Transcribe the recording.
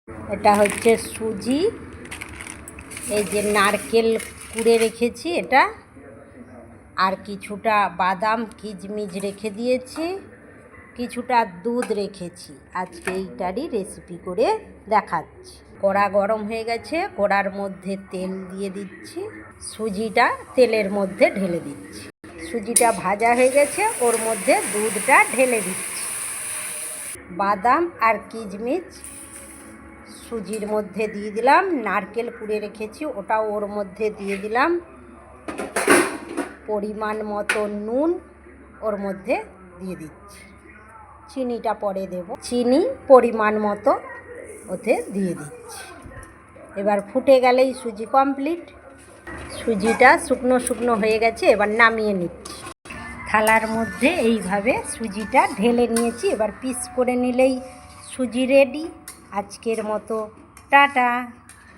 এটা হচ্ছে সুজি, এই যে নারকেল কুড়ে রেখেছি এটা, আর কিছুটা বাদাম কিশমিশ রেখে দিয়েছি, কিছুটা দুধ রেখেছি। আজকে এইটারই রেসিপি করে দেখাচ্ছি। কড়া গরম হয়ে গেছে, কড়ার মধ্যে তেল দিয়ে দিচ্ছি, সুজিটা তেলের মধ্যে ঢেলে দিচ্ছি। সুজিটা ভাজা হয়ে গেছে, ওর মধ্যে দুধটা ঢেলে দিচ্ছি। বাদাম আর কিশমিশ সুজির মধ্যে দিয়ে দিলাম, নারকেল কুড়ে রেখেছি ওটাও ওর মধ্যে দিয়ে দিলাম, পরিমাণ মতো নুন ওর মধ্যে দিয়ে দিচ্ছি, চিনিটা পরে দেব, চিনি পরিমাণ মতো ওতে দিয়ে দিচ্ছি। এবার ফুটে গেলেই সুজি কমপ্লিট। সুজিটা শুকনো শুকনো হয়ে গেছে, এবার নামিয়ে নিচ্ছি। থালার মধ্যে এইভাবে সুজিটা ঢেলে নিয়েছি, এবার পিস করে নিলেই সুজি রেডি। আজকের মতো টাটা।